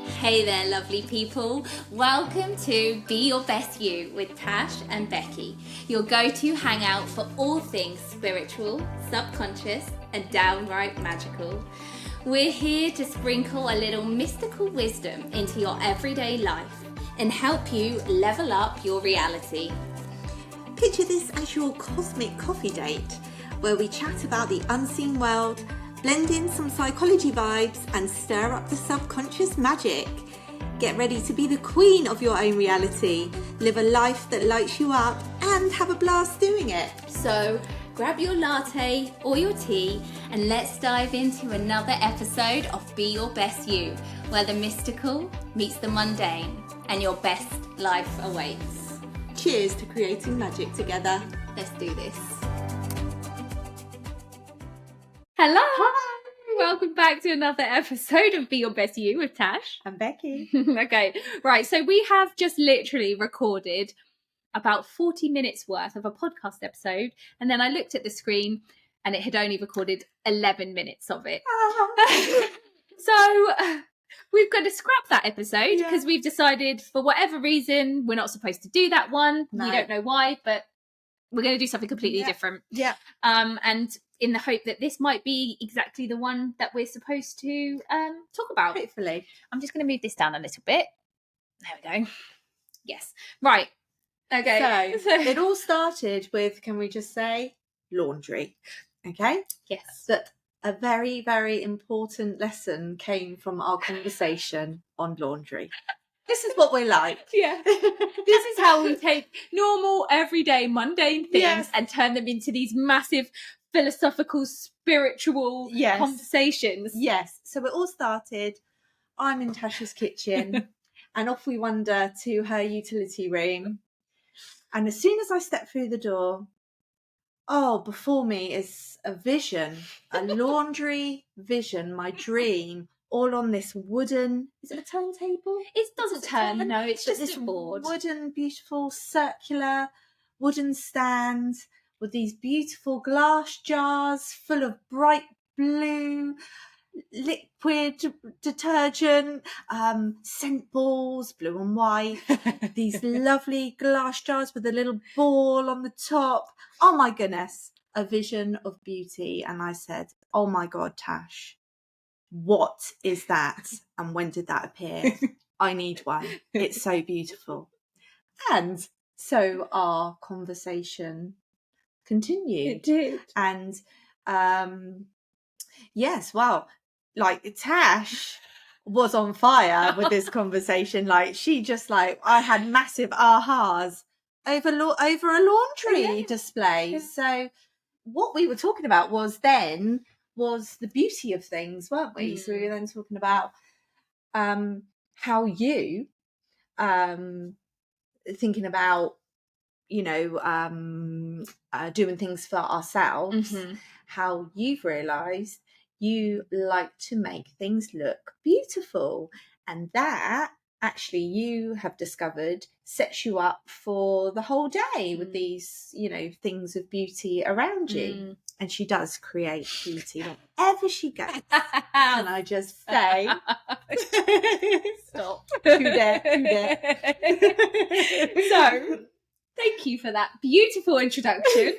Hey there, lovely people. Welcome to Be Your Best You with Tash and Becky, your go-to hangout for all things spiritual, subconscious, and downright magical. We're here to sprinkle a little mystical wisdom into your everyday life and help you level up your reality. Picture this as your cosmic coffee date, where we chat about the unseen world, blend in some psychology vibes and stir up the subconscious magic. Get ready to be the queen of your own reality, live a life that lights you up and have a blast doing it. So grab your latte or your tea and let's dive into another episode of Be Your Best You, where the mystical meets the mundane and your best life awaits. Cheers to creating magic together. Let's do this. Hello! Hi! Welcome back to another episode of Be Your Best You with Tash. And Becky. Okay, right, so we have just literally recorded about 40 minutes worth of a podcast episode, and then I looked at the screen and it had only recorded 11 minutes of it. So we've got to scrap that episode because we've decided for whatever reason we're not supposed to do that one. No. We don't know why, but we're going to do something completely different. Yeah. And in the hope that this might be exactly the one that we're supposed to talk about. Hopefully. I'm just going to move this down a little bit. There we go. Yes. Right. Okay. So it all started with, can we just say, laundry. Okay? Yes. That a very, very important lesson came from our conversation on laundry. This is what we're like. Yeah. This is how we take normal, everyday, mundane things Yes. and turn them into these massive philosophical, spiritual conversations. Yes. So it all started, I'm in Tasha's kitchen and off we wander to her utility room. And as soon as I step through the door, before me is a vision, a laundry vision, my dream, all on this wooden, is it a turntable? It doesn't turn, no, it's just this a board. Wooden, beautiful, circular wooden stand with these beautiful glass jars full of bright blue liquid detergent, scent balls, blue and white, these lovely glass jars with a little ball on the top. Oh my goodness, a vision of beauty. And I said, oh my God, Tash, what is that? And when did that appear? I need one. It's so beautiful. And so our conversation continued. It did. And yes, well, like Tash was on fire with this conversation. Like she just I had massive ahas over a laundry display. Yeah. So what we were talking about was the beauty of things, weren't we? So we were then talking about how you thinking about doing things for ourselves, how you've realised you like to make things look beautiful, and that actually you have discovered sets you up for the whole day with these things of beauty around you. And she does create beauty wherever she goes. Can I just say? Stop. Who dare? So, thank you for that beautiful introduction.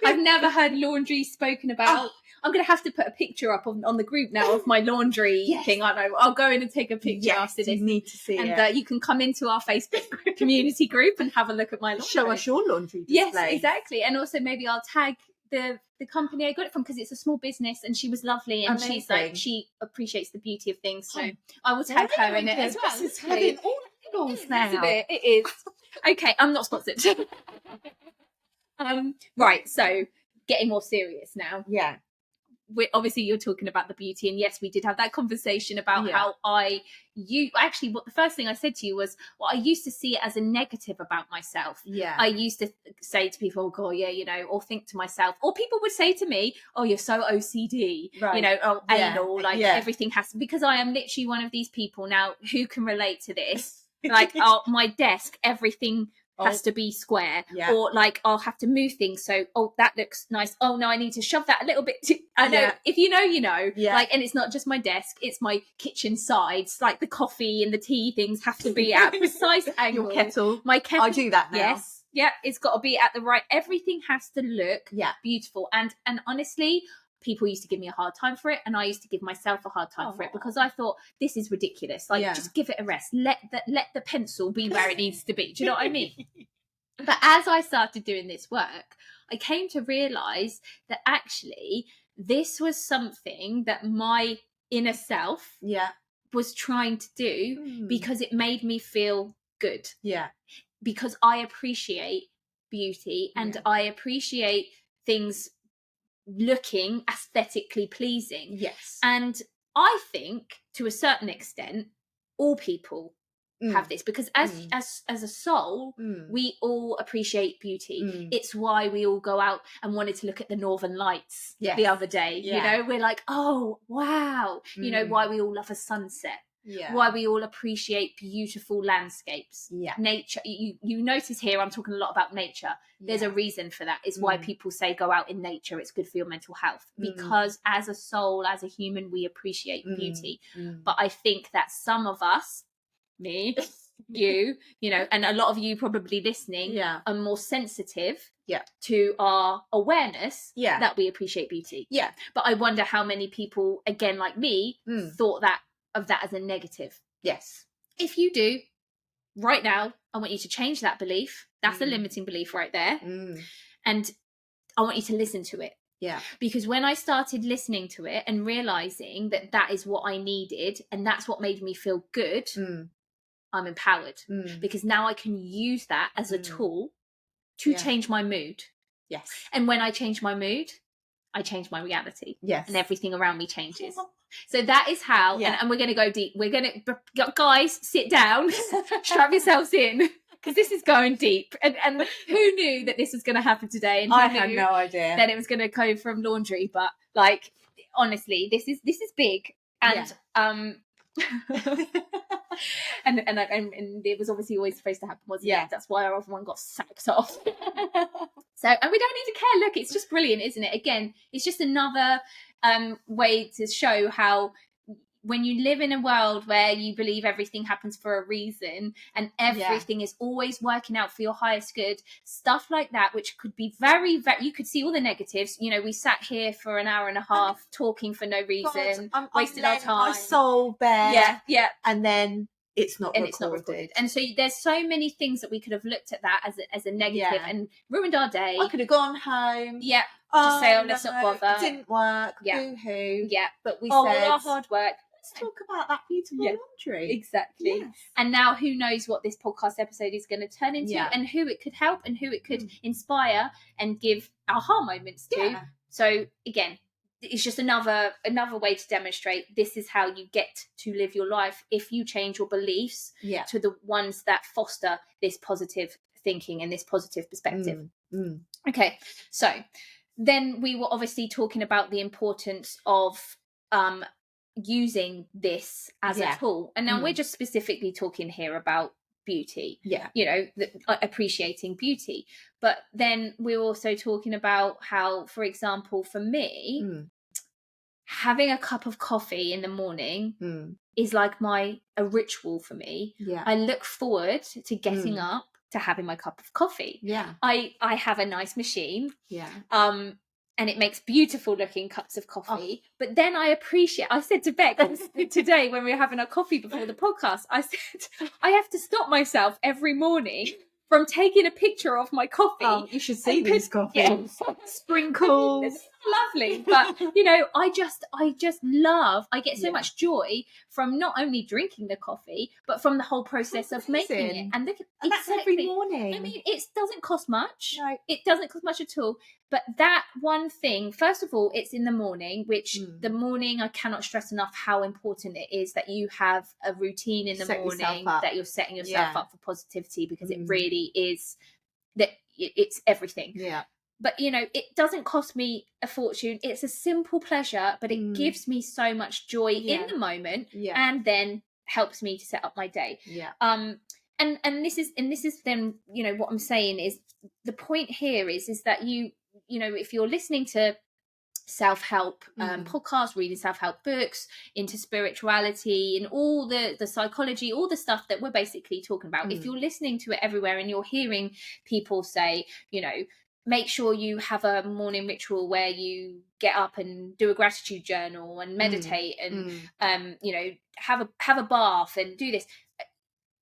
I've never heard laundry spoken about. I'm going to have to put a picture up on the group now of my laundry thing. I know. I'll go in and take a picture after this. You need to see it. And you can come into our Facebook community group and have a look at my laundry. Show us your laundry display. Yes, exactly. And also maybe I'll tag the company I got it from, because it's a small business and she was lovely and Amazing. she's she appreciates the beauty of things. So I will tag her in it as well. This is having all angles now. Isn't it? It is. Okay, I'm not sponsored. Right, so getting more serious now. Yeah. Obviously you're talking about the beauty, and yes, we did have that conversation about how what the first thing I said to you was, well, I used to see it as a negative about myself. Yeah. I used to say to people, oh God, yeah, or think to myself, or people would say to me, oh, you're so OCD, right. Anal, everything has to, because I am literally one of these people now who can relate to this. My desk, everything has to be square, Yeah. or like I'll have to move things. So, oh, that looks nice. Oh no, I need to shove that a little bit. I know, Yeah. if you know, you know. Yeah. Like, and it's not just my desk; it's my kitchen sides. Like the coffee and the tea things have to be at a precise angle. Your kettle. My kettle. I do that now. Yes. Yeah, it's got to be at the right. Everything has to look beautiful. And honestly, people used to give me a hard time for it, and I used to give myself a hard time for it, because I thought, this is ridiculous. Like, just give it a rest. Let the pencil be where it needs to be. Do you know what I mean? But as I started doing this work, I came to realize that actually this was something that my inner self was trying to do, because it made me feel good. Yeah. Because I appreciate beauty, and I appreciate things looking aesthetically pleasing. Yes. And I think, to a certain extent, all people have this, because as a soul, we all appreciate beauty. It's why we all go out and wanted to look at the Northern Lights the other day. You know, we're like, oh wow. You know, why we all love a sunset. Why we all appreciate beautiful landscapes. Nature. You notice here I'm talking a lot about nature. There's a reason for that. It's why people say go out in nature, it's good for your mental health, because as a soul, as a human, we appreciate beauty. But I think that some of us, me, you know, and a lot of you probably listening, are more sensitive to our awareness that we appreciate beauty. But I wonder how many people, again, like me, thought that of that as a negative. Yes. If you do, right now, I want you to change that belief. That's a limiting belief right there. And I want you to listen to it. Yeah. Because when I started listening to it and realizing that that is what I needed, and that's what made me feel good, I'm empowered. Because now I can use that as a tool to change my mood. Yes. And when I change my mood, I change my reality. Yes. And everything around me changes. So that is how, and we're going to go deep. We're going to, guys, sit down, strap yourselves in, because this is going deep. And who knew that this was going to happen today? And I had no idea that it was going to go from laundry. But like, honestly, this is big. And and it was obviously always supposed to happen, wasn't it? That's why our other one got sacked off. So, and we don't need to care. Look, it's just brilliant, isn't it? Again, it's just another way to show how, when you live in a world where you believe everything happens for a reason, and everything is always working out for your highest good, stuff like that, which could be very, very, you could see all the negatives. You know, we sat here for an hour and a half talking for no reason, wasted our time. My soul bare. Yeah. And then it's not and recorded. It's not recorded. And so there's so many things that we could have looked at that as a negative and ruined our day. I could have gone home. Yeah. Just say, let's not bother. It didn't work. Boo-hoo. Yeah. But we said, all our hard work. Let's talk about that beautiful laundry. Exactly. Yes. And now who knows what this podcast episode is going to turn into, and who it could help, and who it could inspire and give aha moments to. So again, it's just another way to demonstrate this is how you get to live your life if you change your beliefs to the ones that foster this positive thinking and this positive perspective. Okay, so then we were obviously talking about the importance of using this as a tool, and now we're just specifically talking here about beauty, you know, appreciating beauty. But then we're also talking about how, for example, for me, having a cup of coffee in the morning is like a ritual for me. I look forward to getting up to having my cup of coffee. I have a nice machine, and it makes beautiful looking cups of coffee. But then I said to Beck today when we were having our coffee before the podcast, I said, I have to stop myself every morning from taking a picture of my coffee. Oh, you should see these coffees. Sprinkles. It's lovely. But, you know, I just love, I get so much joy from not only drinking the coffee, but from the whole process of making it. And look at that's every morning. I mean, it doesn't cost much. No. It doesn't cost much at all. But that one thing, first of all, it's in the morning, which the morning, I cannot stress enough how important it is that you have a routine in the morning, that you're setting yourself up for positivity, because it really is, that it's everything. Yeah. But, you know, it doesn't cost me a fortune. It's a simple pleasure, but it gives me so much joy in the moment, and then helps me to set up my day. Yeah. and this is then, you know, what I'm saying is the point here is that you know, if you're listening to self-help podcasts, reading self-help books, into spirituality and all the psychology, all the stuff that we're basically talking about, if you're listening to it everywhere and you're hearing people say, you know, make sure you have a morning ritual where you get up and do a gratitude journal and meditate and you know, have a bath and do this,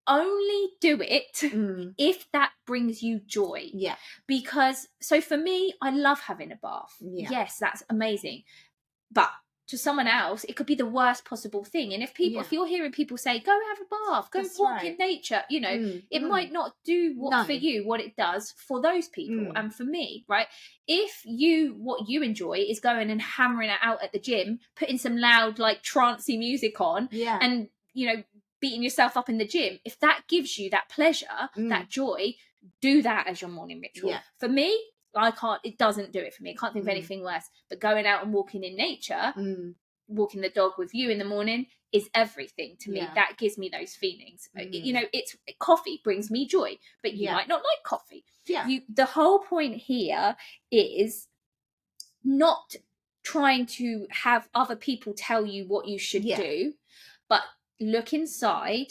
only do it if that brings you joy. Yeah. Because so for me, I love having a bath. Yeah. Yes, that's amazing. But to someone else, it could be the worst possible thing. And if people, if you're hearing people say, go have a bath, go walk in nature, you know, it might not do for you what it does for those people and for me, right? If what you enjoy is going and hammering it out at the gym, putting some loud, like, trancey music on, and, you know, beating yourself up in the gym, if that gives you that pleasure, that joy, do that as your morning ritual. For me, it doesn't do it for me. I can't think of anything worse. But going out and walking in nature, walking the dog with you in the morning is everything to me. That gives me those feelings. You know, coffee brings me joy, but you might not like coffee. The whole point here is not trying to have other people tell you what you should do, but look inside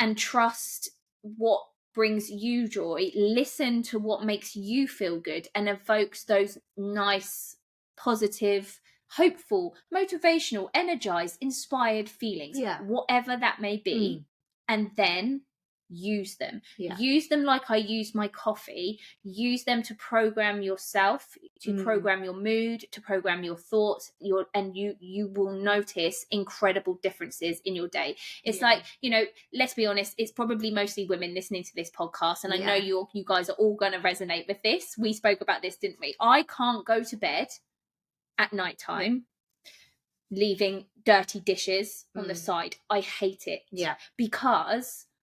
and trust what brings you joy. Listen to what makes you feel good and evokes those nice, positive, hopeful, motivational, energized, inspired feelings, whatever that may be, and then use them. Use them like I use my coffee. Use them to program yourself, to program your mood, to program your thoughts, and you will notice incredible differences in your day. It's like, you know, let's be honest, it's probably mostly women listening to this podcast, and I know you guys are all going to resonate with this. We spoke about this, didn't we? I can't go to bed at nighttime leaving dirty dishes on the side. I hate it.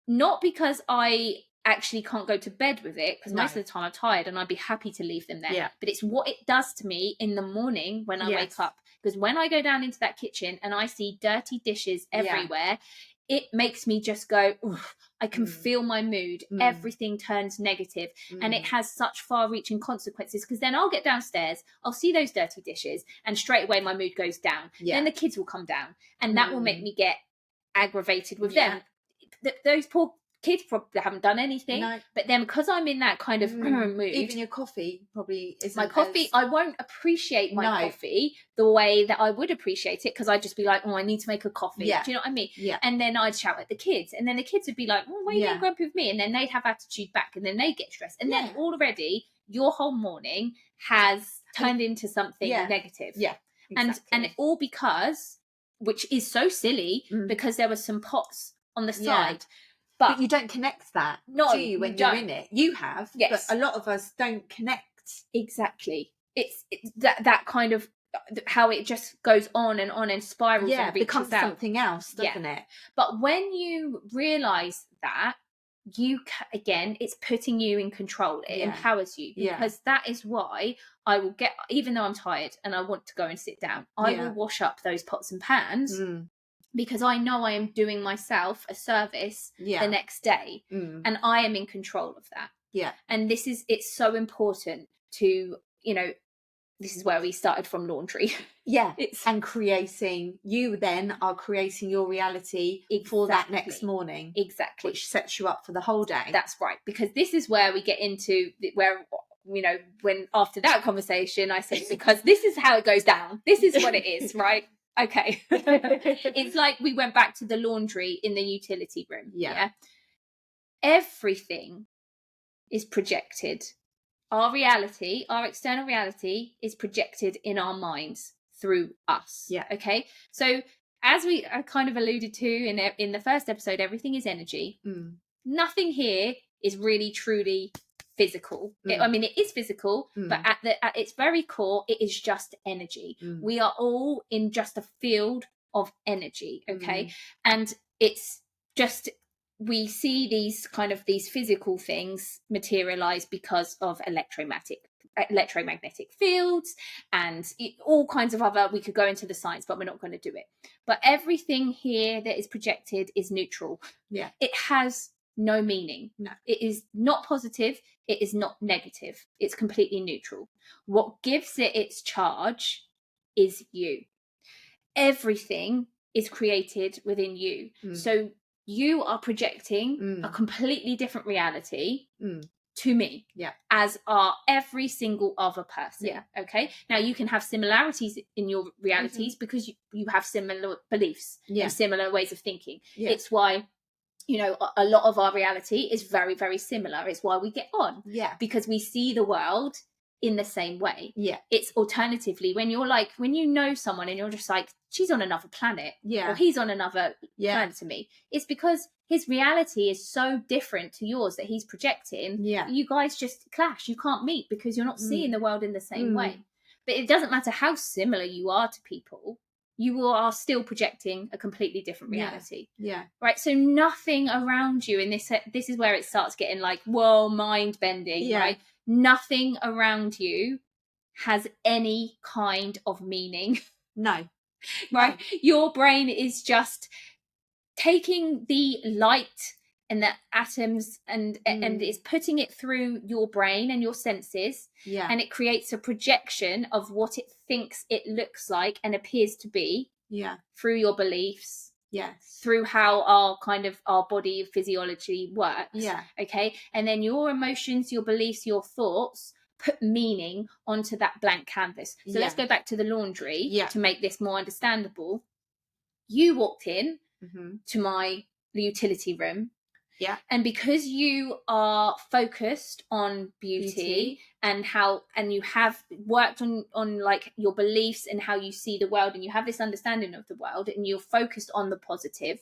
Not because I actually can't go to bed with it, because most of the time I'm tired and I'd be happy to leave them there, but it's what it does to me in the morning when I wake up. Because when I go down into that kitchen and I see dirty dishes everywhere, it makes me just go, oof, I can feel my mood. Everything turns negative, and it has such far-reaching consequences, because then I'll get downstairs, I'll see those dirty dishes, and straight away my mood goes down. Then the kids will come down, and that will make me get aggravated with them. Those poor kids probably haven't done anything, but then because I'm in that kind of mood, even your coffee probably isn't my coffee, I won't appreciate my coffee the way that I would appreciate it, because I'd just be like, oh, I need to make a coffee. Do you know what I mean? And then I'd shout at the kids, and then the kids would be like, well, why are you getting grumpy with me? And then they'd have attitude back, and then they get stressed, and then already your whole morning has turned into something negative. Exactly. And all because, which is so silly, because there were some pots on the side. But you don't connect that, do you, when you're in it? You have, but a lot of us don't connect. Exactly. It's that kind of how it just goes on and spirals and reaches becomes out. Something else, doesn't it? But when you realise that, again, it's putting you in control. It empowers you, because that is why I will get, even though I'm tired and I want to go and sit down, I will wash up those pots and pans. Because I know I am doing myself a service the next day, and I am in control of that. And it's so important to, you know, this is where we started from laundry. And you then are creating your reality for that next morning. Exactly. Which sets you up for the whole day. That's right. Because this is where we get into where, you know, when after that conversation, I said, because this is how it goes down. This is what it is, right? Okay. It's like we went back to the laundry in the utility room. Everything is projected. Our reality, our external reality, is projected in our minds through us. Okay. So as we kind of alluded to in the first episode, everything is energy. Nothing here is really truly physical. I mean, it is physical, but at its very core, it is just energy. We are all in just a field of energy. Okay. And it's just, we see these physical things materialize because of electromagnetic fields and all kinds of other, we could go into the science, but we're not going to do it. But everything here that is projected is neutral. It has no meaning. No. It is not positive. It is not negative. It's completely neutral. What gives it its charge is you. Everything is created within you. So you are projecting a completely different reality to me, as are every single other person. Okay, now you can have similarities in your realities because you have similar beliefs and similar ways of thinking. It's why, you know, a lot of our reality is very, very similar. It's why we get on, because we see the world in the same way. It's alternatively when you're like, when you know someone and you're just like, she's on another planet, or he's on another planet to me, it's because his reality is so different to yours that he's projecting. You guys just clash. You can't meet because you're not seeing the world in the same way. But it doesn't matter how similar you are to people, you are still projecting a completely different reality. Right. So nothing around you in this is where it starts getting like, whoa, mind bending, right? Nothing around you has any kind of meaning. No. Right. No. Your brain is just taking the light and the atoms and it's putting it through your brain and your senses, and it creates a projection of what it thinks it looks like and appears to be through your beliefs, through how our body physiology works, okay, and then your emotions, your beliefs, your thoughts put meaning onto that blank canvas. So let's go back to the laundry to make this more understandable. You walked in to my utility room, and because you are focused on beauty and you have worked on like your beliefs and how you see the world, and you have this understanding of the world, and you're focused on the positive,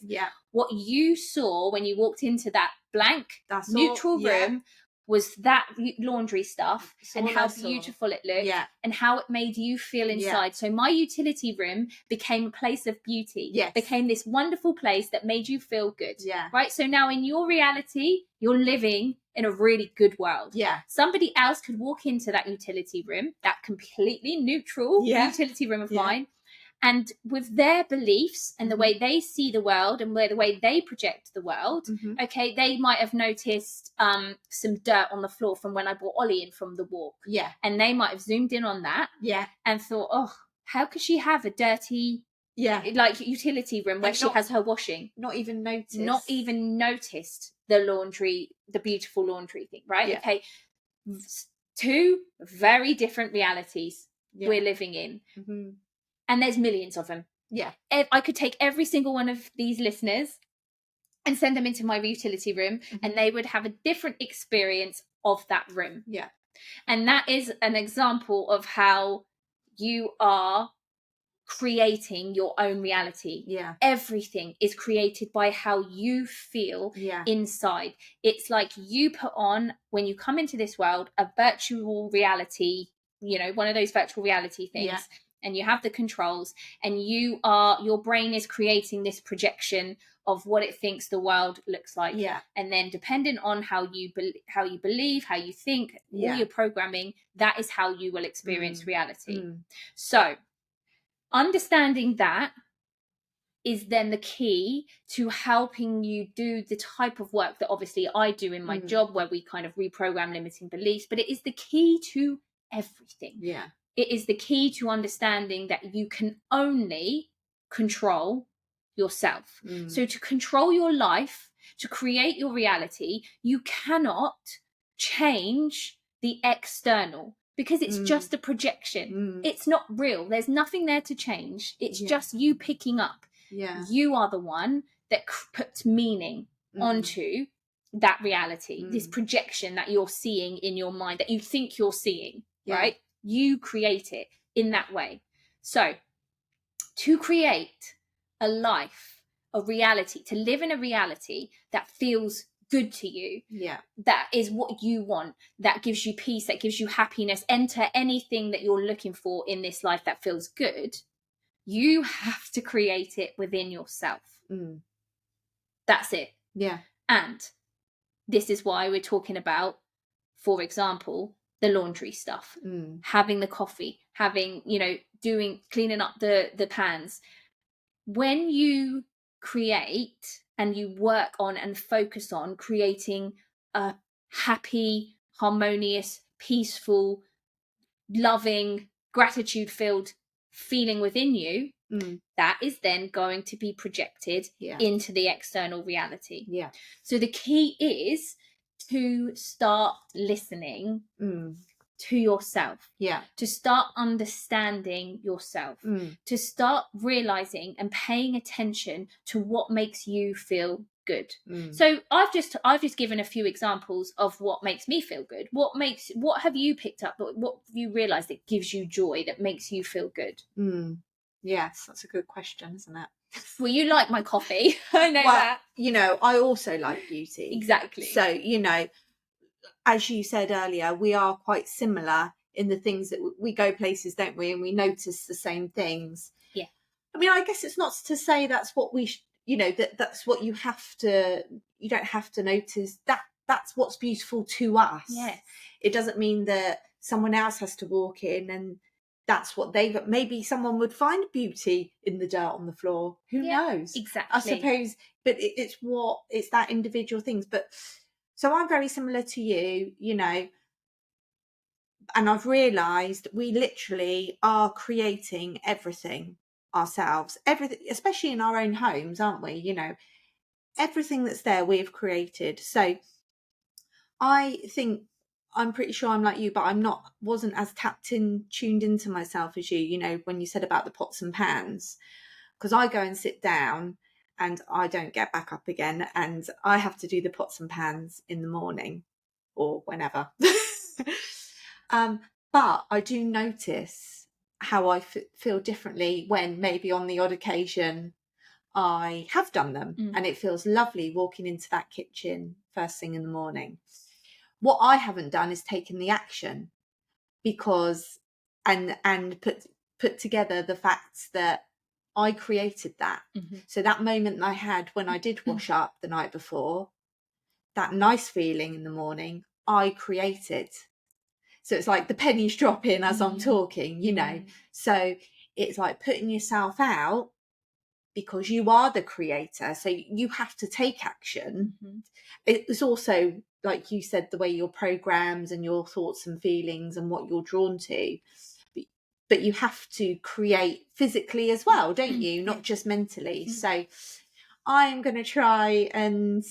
what you saw when you walked into that blank neutral room was that laundry stuff and how beautiful it looked and how it made you feel inside. So my utility room became a place of beauty, became this wonderful place that made you feel good. Right. So now in your reality, you're living in a really good world. Somebody else could walk into that utility room, that completely neutral utility room of mine, and with their beliefs and the way they see the world and the way they project the world, okay, they might have noticed some dirt on the floor from when I brought Ollie in from the walk. And they might have zoomed in on that and thought, oh, how could she have a dirty like utility room where she has her washing? Not even noticed the laundry, the beautiful laundry thing, right? Okay. Two very different realities we're living in. And there's millions of them. I could take every single one of these listeners and send them into my utility room, and they would have a different experience of that room. And that is an example of how you are creating your own reality. Everything is created by how you feel inside. It's like you put on, when you come into this world, a virtual reality, you know, one of those virtual reality things, and you have the controls, and your brain is creating this projection of what it thinks the world looks like. And then depending on how you believe, how you think, all your programming, that is how you will experience reality. So understanding that is then the key to helping you do the type of work that obviously I do in my job, where we kind of reprogram limiting beliefs, but it is the key to everything. It is the key to understanding that you can only control yourself. So to control your life, to create your reality, you cannot change the external, because it's just a projection. It's not real. There's nothing there to change. It's just you picking up. You are the one that puts meaning onto that reality, this projection that you're seeing in your mind, that you think you're seeing, right? You create it in that way. So to create a life, a reality, to live in a reality that feels good to you, that is what you want, that gives you peace, that gives you happiness, enter anything that you're looking for in this life that feels good, you have to create it within yourself. That's it. And this is why we're talking about, for example, the laundry stuff, having the coffee, having, you know, cleaning up the pans. When you create and you work on and focus on creating a happy, harmonious, peaceful, loving, gratitude-filled feeling within you, that is then going to be projected into the external reality. Yeah. So the key is to start listening to yourself. Yeah. To start understanding yourself. To start realizing and paying attention to what makes you feel good. So I've just given a few examples of what makes me feel good. What have you picked up? What have you realized that gives you joy, that makes you feel good? Yes, that's a good question, isn't it? Well, you like my coffee. I know that. You know, I also like beauty. Exactly. So, you know, as you said earlier, we are quite similar in the things that we go places, don't we? And we notice the same things. Yeah. I mean, I guess it's not to say that's what we, you know, that's what you don't have to notice. That's what's beautiful to us. Yes. It doesn't mean that someone else has to walk in and that's what maybe someone would find beauty in the dirt on the floor. Who knows? Exactly. I suppose, but it's that individual things. But so I'm very similar to you, you know, and I've realised we literally are creating everything ourselves, everything, especially in our own homes, aren't we? You know, everything that's there we've created. So I think I'm pretty sure I'm like you, but wasn't as tuned into myself as you, you know, when you said about the pots and pans, because I go and sit down and I don't get back up again, and I have to do the pots and pans in the morning or whenever. But I do notice how I feel differently when maybe on the odd occasion I have done them, and it feels lovely walking into that kitchen first thing in the morning. What I haven't done is taken the action because and put together the facts that I created that. So that moment I had when I did wash up the night before, that nice feeling in the morning, I created. So it's like the pennies drop in as I'm talking, you know. So it's like putting yourself out because you are the creator. So you have to take action. It's also, like you said, the way your programs and your thoughts and feelings and what you're drawn to. But you have to create physically as well, don't you? Not just mentally. So I'm going to try and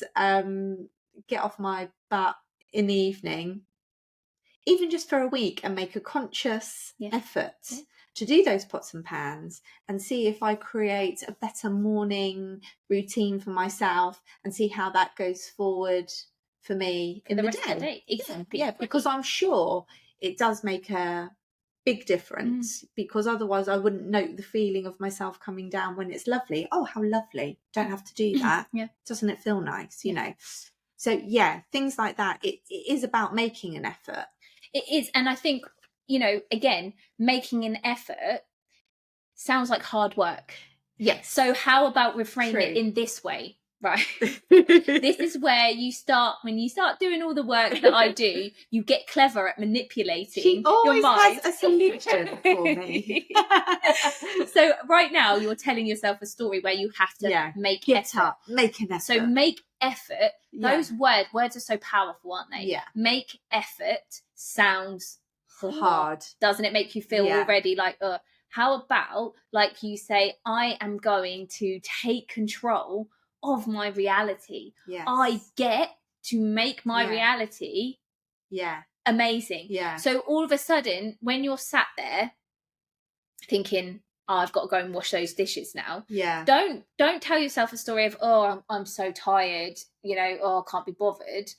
get off my butt in the evening, even just for a week, and make a conscious effort to do those pots and pans and see if I create a better morning routine for myself and see how that goes forward for me in the rest of the day. Exactly. Yeah, because I'm sure it does make a big difference, because otherwise I wouldn't note the feeling of myself coming down when it's lovely. Oh, how lovely. Don't have to do that. Doesn't it feel nice, you know? So yeah, things like that. It is about making an effort. It is. And I think, you know, again, making an effort sounds like hard work. Yes. So how about reframe it in this way, right? This is where when you start doing all the work that I do, you get clever at manipulating she always your mind. has a solution for me. So right now you're telling yourself a story where you have to make effort. Make an effort. So make effort. Those words are so powerful, aren't they? Yeah. Make effort sounds hard. Doesn't it make you feel already like, how about, like you say, I am going to take control of my reality. Yes. I get to make my reality amazing. Yeah. So all of a sudden, when you're sat there thinking, I've got to go and wash those dishes now. Yeah. Don't tell yourself a story of, I'm so tired, you know, I can't be bothered.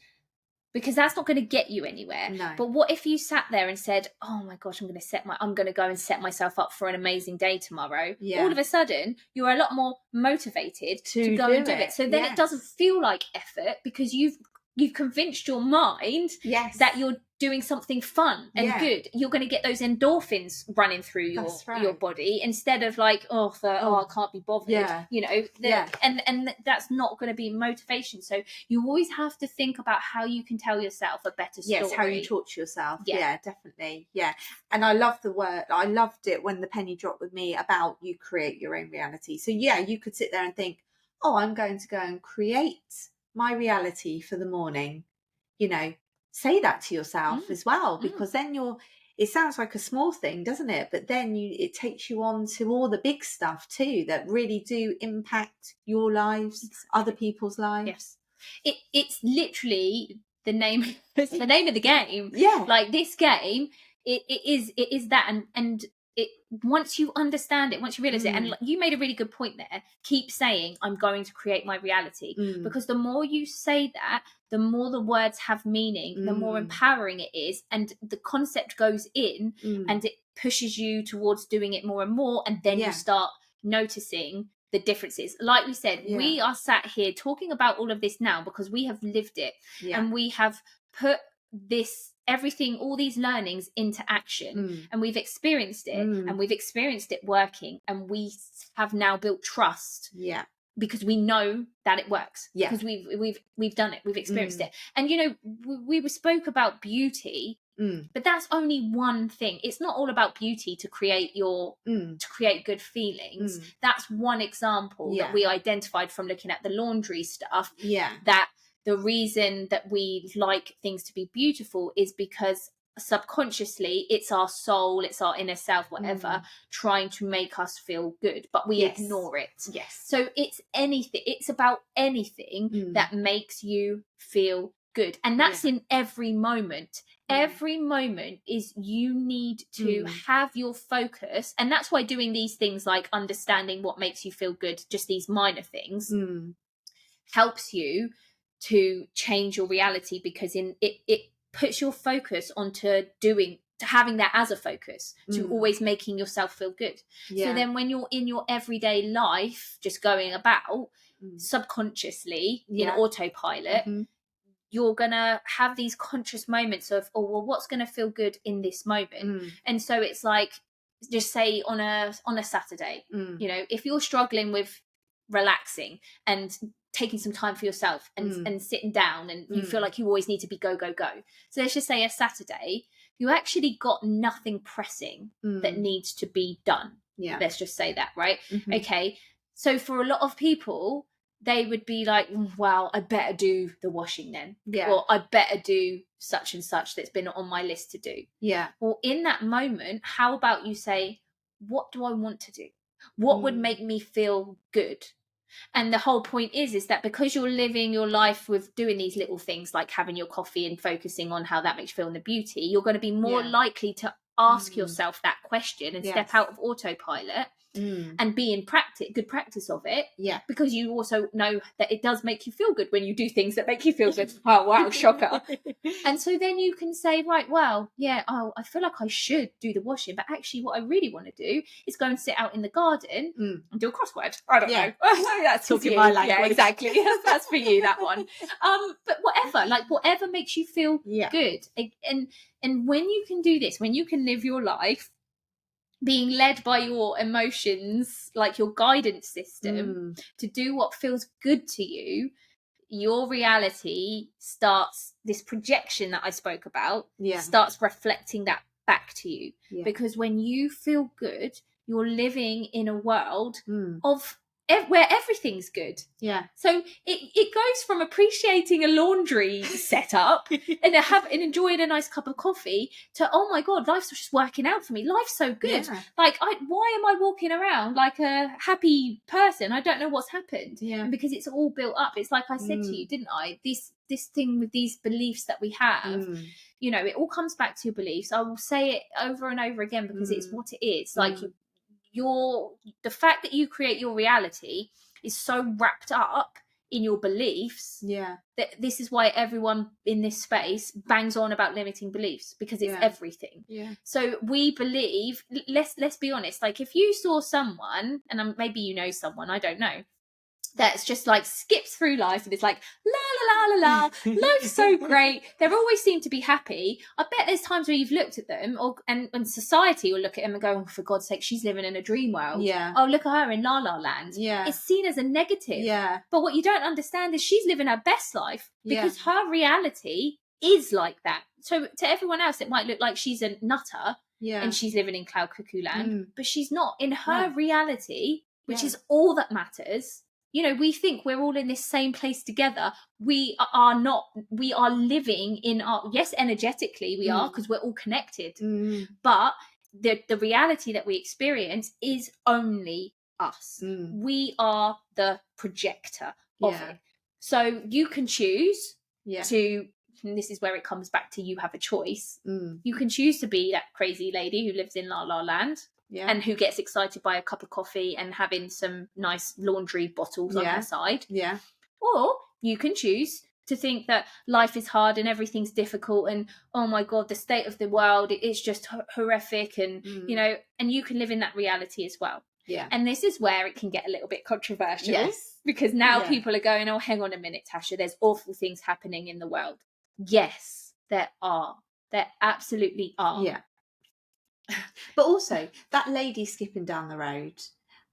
Because that's not going to get you anywhere. No. But what if you sat there and said, oh my gosh, I'm going to go and set myself up for an amazing day tomorrow. Yeah. All of a sudden, you're a lot more motivated to go and do it. So then it doesn't feel like effort, because you've convinced your mind that you're doing something fun and good. You're going to get those endorphins running through your body, instead of like, I can't be bothered. Yeah. You know, and that's not going to be motivation. So you always have to think about how you can tell yourself a better story. Yes, how you talk to yourself. Yeah, definitely. Yeah. And I love the word. I loved it when the penny dropped with me about you create your own reality. So yeah, you could sit there and think, oh, I'm going to go and create my reality for the morning. Say that to yourself as well, because then it sounds like a small thing, doesn't it? But then it takes you on to all the big stuff too that really do impact your lives, other people's lives. Yes. It's literally the name it's the name of the game. Yeah. Like this game, it is that, and it, once you understand it, once you realize it, and you made a really good point there, keep saying I'm going to create my reality, because the more you say that, the more the words have meaning, the more empowering it is, and the concept goes in and it pushes you towards doing it more and more, and then you start noticing the differences. Like we said, we are sat here talking about all of this now because we have lived it, and we have put this everything, all these learnings into action, and we've experienced it, and we've experienced it working, and we have now built trust because we know that it works, because we've done it, we've experienced it. And we spoke about beauty, but that's only one thing. It's not all about beauty to create good feelings. That's one example that we identified from looking at the laundry stuff, that the reason that we like things to be beautiful is because subconsciously it's our soul, it's our inner self, whatever, trying to make us feel good, but we ignore it. So it's about anything that makes you feel good, and that's in every moment. Every moment is, you need to have your focus, and that's why doing these things like understanding what makes you feel good, just these minor things, helps you to change your reality, because it puts your focus onto having that as a focus, to always making yourself feel good. So then when you're in your everyday life just going about subconsciously in autopilot, you're gonna have these conscious moments of, oh well, what's gonna feel good in this moment? And so it's like, just say on a Saturday, if you're struggling with relaxing and taking some time for yourself and sitting down, and you feel like you always need to be go go go, so let's just say a Saturday, you actually got nothing pressing that needs to be done, let's just say that, right? Okay, so for a lot of people, they would be like, well, I better do the washing then, or I better do such and such that's been on my list to do. Well, in that moment, how about you say, what do I want to do? What would make me feel good? And the whole point is that because you're living your life with doing these little things like having your coffee and focusing on how that makes you feel in the beauty, you're going to be more likely to ask yourself that question and step out of autopilot and be in good practice of it, because you also know that it does make you feel good when you do things that make you feel good. Oh wow, shocker. And so then you can say, right, well, I feel like I should do the washing, but actually what I really want to do is go and sit out in the garden and do a crossword. I don't know. That's talking my language. Yeah, exactly. That's for you, that one. But whatever makes you feel good. And when you can do this, when you can live your life being led by your emotions, like your guidance system, to do what feels good to you, your reality starts, this projection that I spoke about, starts reflecting that back to you. Because when you feel good, you're living in a world of where everything's good. So it goes from appreciating a laundry setup and enjoying a nice cup of coffee to, oh my god, life's just working out for me. Life's so good. Like, why am I walking around like a happy person? I don't know what's happened. And because it's all built up. It's like I said to you, didn't I? This thing with these beliefs that we have. It all comes back to your beliefs. I will say it over and over again because it's what it is. Like the fact that you create your reality is so wrapped up in your beliefs that this is why everyone in this space bangs on about limiting beliefs, because it's everything. So we believe, let's be honest, like if you saw someone, and maybe you know someone, I don't know, that's just like skips through life and it's like la la la la la, life's so great, they always seem to be happy. I bet there's times where you've looked at them, and society will look at them and go, oh, for God's sake, she's living in a dream world. Oh, look at her in la la land. It's seen as a negative. But what you don't understand is she's living her best life because her reality is like that. So to everyone else it might look like she's a nutter and she's living in cloud cuckoo land, but she's not. In her reality, which is all that matters, we think we're all in this same place together. We are not. We are living in our, yes, energetically we are, because we're all connected. But the reality that we experience is only us. We are the projector of it. So you can choose to, and this is where it comes back to, you have a choice. You can choose to be that crazy lady who lives in La La Land. And who gets excited by a cup of coffee and having some nice laundry bottles on her side. Or you can choose to think that life is hard and everything's difficult and, oh my God, the state of the world is just horrific. And, and you can live in that reality as well. And this is where it can get a little bit controversial. Because now people are going, oh, hang on a minute, Tasha, there's awful things happening in the world. Yes, there are. There absolutely are. But also, that lady skipping down the road,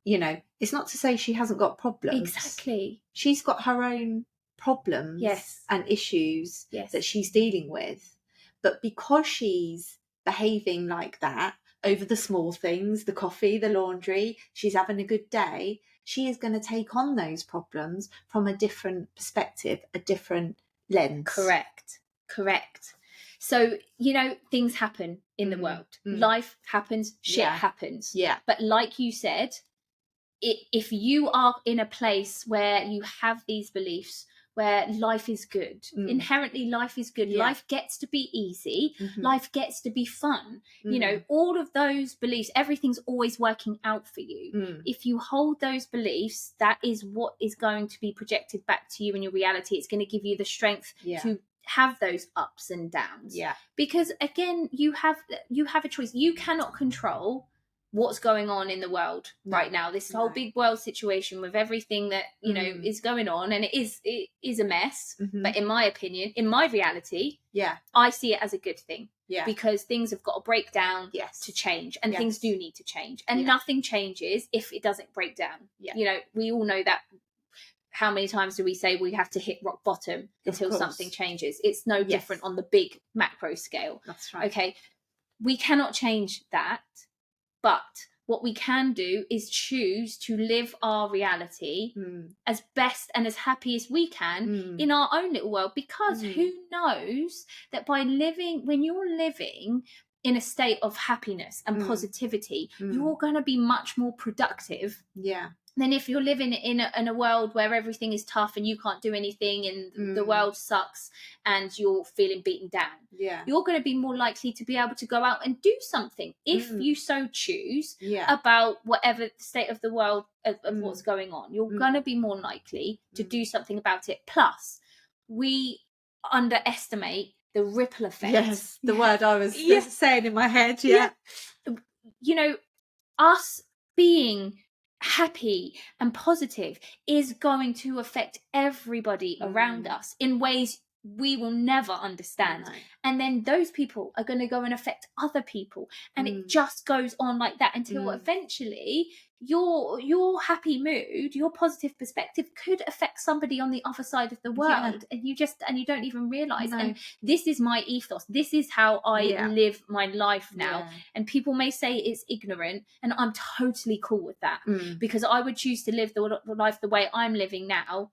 it's not to say she hasn't got problems. Exactly. She's got her own problems and issues that she's dealing with. But because she's behaving like that over the small things, the coffee, the laundry, she's having a good day, she is going to take on those problems from a different perspective, a different lens. Correct. So, things happen in the world. Life happens, shit happens. But like you said, if you are in a place where you have these beliefs, where life is good, inherently life is good, life gets to be easy, life gets to be fun, all of those beliefs, everything's always working out for you. If you hold those beliefs, that is what is going to be projected back to you in your reality. It's going to give you the strength to have those ups and downs. Because again, you have a choice. You cannot control what's going on in the world right now, this whole big world situation with everything that is going on, and it is a mess. But in my opinion, in my reality, I see it as a good thing, because things have got to break down to change, and things do need to change, and nothing changes if it doesn't break down. We all know that. How many times do we say we have to hit rock bottom until something changes? It's no different on the big macro scale. That's right. Okay, we cannot change that, but what we can do is choose to live our reality as best and as happy as we can in our own little world, because who knows that when you're living in a state of happiness and positivity, you're going to be much more productive than if you're living in a world where everything is tough and you can't do anything and the world sucks and you're feeling beaten down. You're going to be more likely to be able to go out and do something, if you so choose, about whatever the state of the world of what's going on. You're going to be more likely to do something about it. Plus, we underestimate the ripple effect. Yes, the word I was saying in my head. Us being happy and positive is going to affect everybody around us in ways we will never understand. And then those people are going to go and affect other people, and it just goes on like that until eventually your happy mood, your positive perspective could affect somebody on the other side of the world, and you don't even realize. And this is my ethos, this is how I live my life now. And people may say it's ignorant, and I'm totally cool with that, because I would choose to live the life the way I'm living now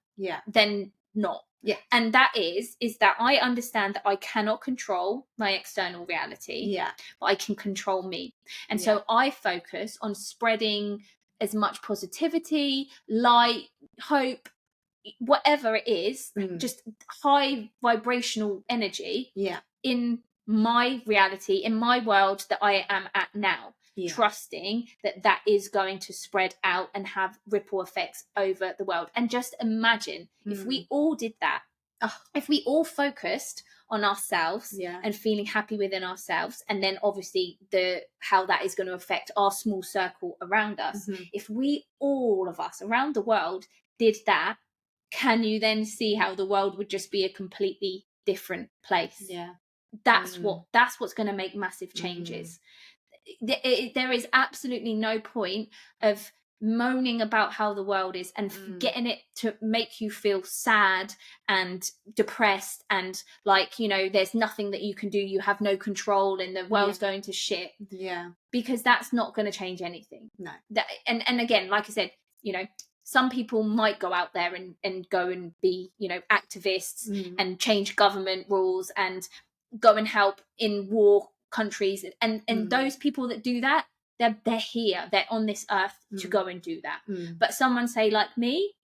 than not. And that is that I understand that I cannot control my external reality, but I can control me. And so I focus on spreading as much positivity, light, hope, whatever it is, just high vibrational energy in my reality, in my world that I am at now. Trusting that is going to spread out and have ripple effects over the world. And just imagine if we all did that, if we all focused on ourselves and feeling happy within ourselves, and then obviously how that is going to affect our small circle around us. If we, all of us around the world, did that, can you then see how the world would just be a completely different place? That's what's going to make massive changes. There is absolutely no point of moaning about how the world is and getting it to make you feel sad and depressed and like, there's nothing that you can do, you have no control and the world's going to shit. Because that's not going to change anything. No. And again, like I said, some people might go out there and go and be, activists and change government rules and go and help in war countries. And those people that do that, they're here, they're on this earth to go and do that. But someone say like me,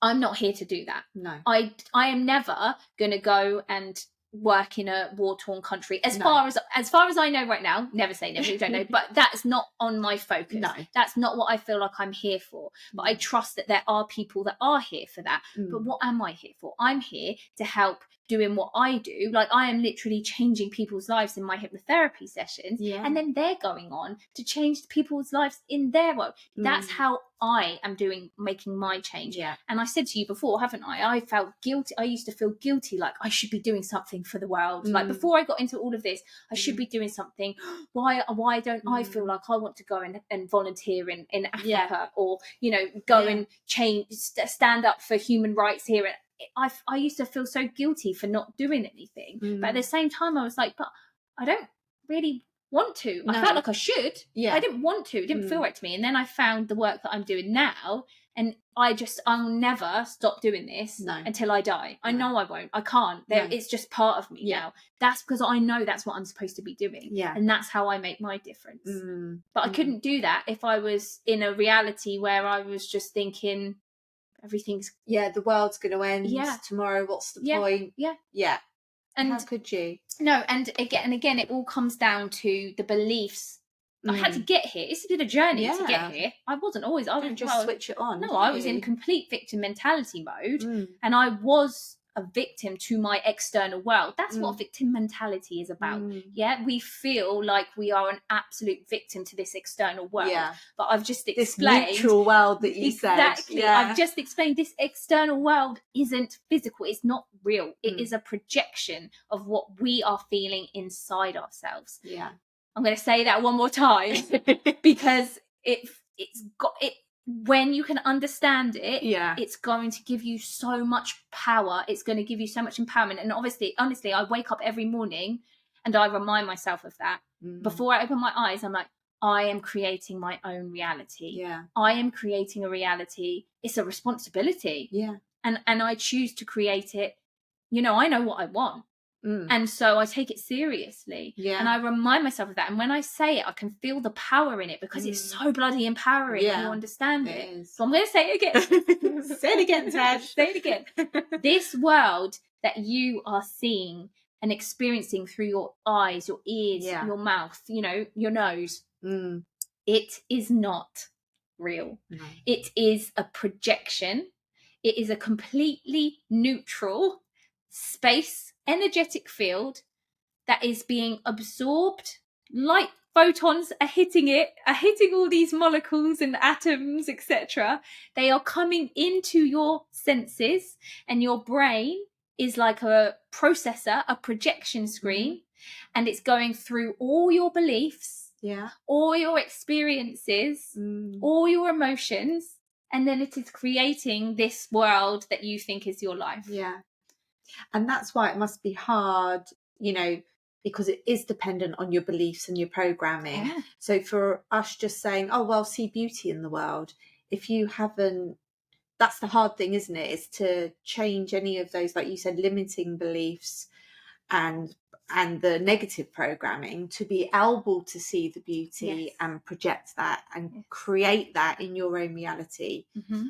I'm not here to do that. No. I am never going to go and work in a war-torn country. As far as I know right now, never say never, you don't know, but that's not on my focus. No. That's not what I feel like I'm here for. But I trust that there are people that are here for that. But what am I here for? I'm here to help doing what I do. Like, I am literally changing people's lives in my hypnotherapy sessions, and then they're going on to change people's lives in their world. That's how I am making my change. And I said to you before, haven't I felt guilty. I used to feel guilty, like I should be doing something for the world. Like, before I got into all of this, I should be doing something. Why don't I feel like I want to go and volunteer in Africa, or go and change, stand up for human rights here? I used to feel so guilty for not doing anything, but at the same time I was like, but I don't really want to. I felt like I should. I didn't want to. It didn't feel right to me. And then I found the work that I'm doing now, and I'll never stop doing this until I die. I know I won't. I can't. It's just part of me now. That's because I know that's what I'm supposed to be doing. And that's how I make my difference. But I couldn't do that if I was in a reality where I was just thinking everything's the world's going to end tomorrow. What's the point? And how could you? No, and again, it all comes down to the beliefs. I had to get here. It's been a journey to get here. I wasn't always. I didn't just switch it on. No, I was in complete victim mentality mode, and I was a victim to my external world. That's what victim mentality is about. We feel like we are an absolute victim to this external world. But I've just explained this neutral world that you said. Exactly. I've just explained this external world isn't physical. It's not real. It is a projection of what we are feeling inside ourselves. I'm going to say that one more time because it's got it. When you can understand it, it's going to give you so much power. It's going to give you so much empowerment. And honestly, I wake up every morning and I remind myself of that. Before I open my eyes, I'm like, I am creating my own reality. I am creating a reality. It's a responsibility. And I choose to create it. I know what I want. And so I take it seriously. And I remind myself of that. And when I say it, I can feel the power in it because it's so bloody empowering when you understand it. So I'm going to say it again. Say it again, Tash. Say it again. This world that you are seeing and experiencing through your eyes, your ears, your mouth, your nose, it is not real. It is a projection. It is a completely neutral space, energetic field that is being absorbed. Light photons are hitting all these molecules and atoms, etc. They are coming into your senses, and your brain is like a processor, a projection screen, and it's going through all your beliefs, all your experiences, all your emotions, and then it is creating this world that you think is your life. And that's why it must be hard, because it is dependent on your beliefs and your programming. So for us just saying, oh, well, see beauty in the world, if you haven't, that's the hard thing, isn't it? Is to change any of those, like you said, limiting beliefs and the negative programming, to be able to see the beauty and project that and create that in your own reality.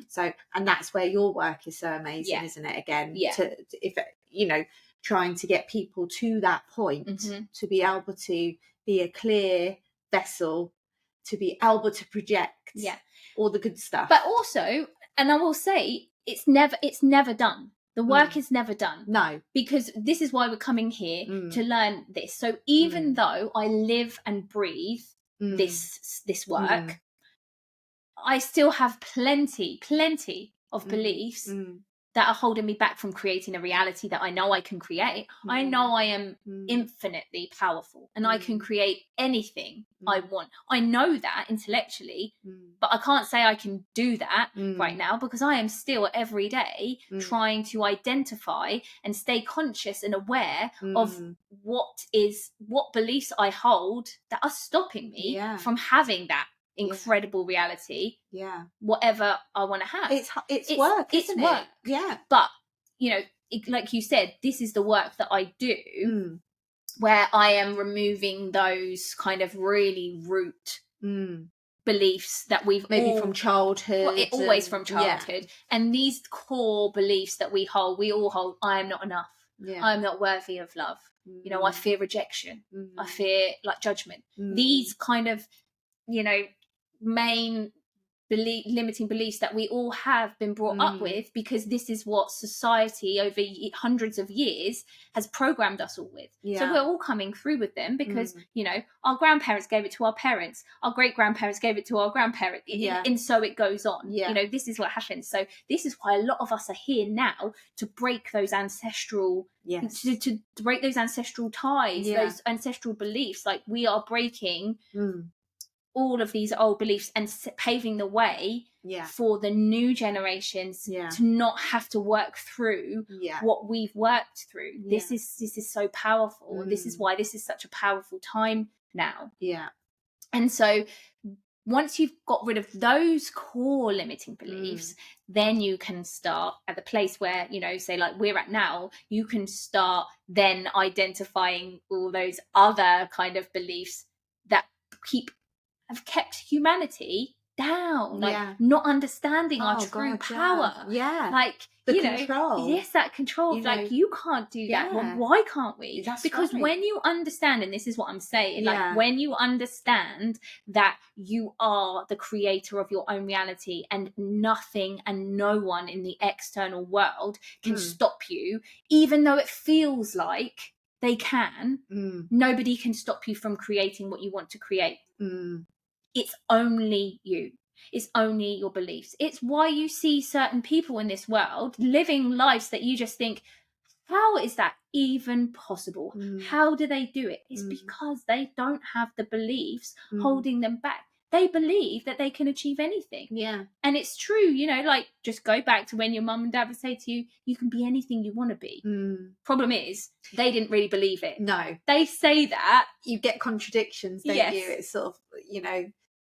So, and that's where your work is so amazing, isn't it? Again, trying to get people to that point, to be able to be a clear vessel, to be able to project all the good stuff. But also, and I will say, it's never done. The work is never done. No. Because this is why we're coming here, to learn this. So even though I live and breathe this work, I still have plenty of beliefs that are holding me back from creating a reality that I know I can create. I know I am infinitely powerful and I can create anything I want. I know that intellectually, but I can't say I can do that right now, because I am still every day trying to identify and stay conscious and aware of what beliefs I hold that are stopping me from having that incredible reality. Yeah. Whatever I want to have. It's work, isn't work. it? Yeah. But, you know, like you said, this is the work that I do where I am removing those kind of really root beliefs that we've maybe from childhood. Always from childhood. Yeah. And these core beliefs that we all hold, I am not enough. Yeah. I am not worthy of love. You know, I fear rejection. I fear like judgment. These kind of, you know, main limiting beliefs that we all have been brought up with, because this is what society over hundreds of years has programmed us all with. So we're all coming through with them because, you know, our grandparents gave it to our parents, our great grandparents gave it to our grandparents, and so it goes on. You know, this is what happens. So this is why a lot of us are here now, to break those ancestral to break those ancestral ties, those ancestral beliefs. Like, we are breaking all of these old beliefs and paving the way for the new generations to not have to work through what we've worked through. This is so powerful. And this is why this is such a powerful time now. And so once you've got rid of those core limiting beliefs, then you can start at the place where, you know, say like we're at now, you can start then identifying all those other kind of beliefs that have kept humanity down, like not understanding our true power. Like, the control. Yes, that control. You like, you can't do that. Well, why can't we? Because when you understand, and this is what I'm saying, like when you understand that you are the creator of your own reality and nothing and no one in the external world can stop you, even though it feels like they can, nobody can stop you from creating what you want to create. It's only you. It's only your beliefs. It's why you see certain people in this world living lives that you just think, how is that even possible? How do they do it? It's because they don't have the beliefs holding them back. They believe that they can achieve anything. And it's true, you know, like, just go back to when your mum and dad would say to you, you can be anything you want to be. Problem is, they didn't really believe it. No. They say that. You get contradictions, don't you? It's sort of, you know,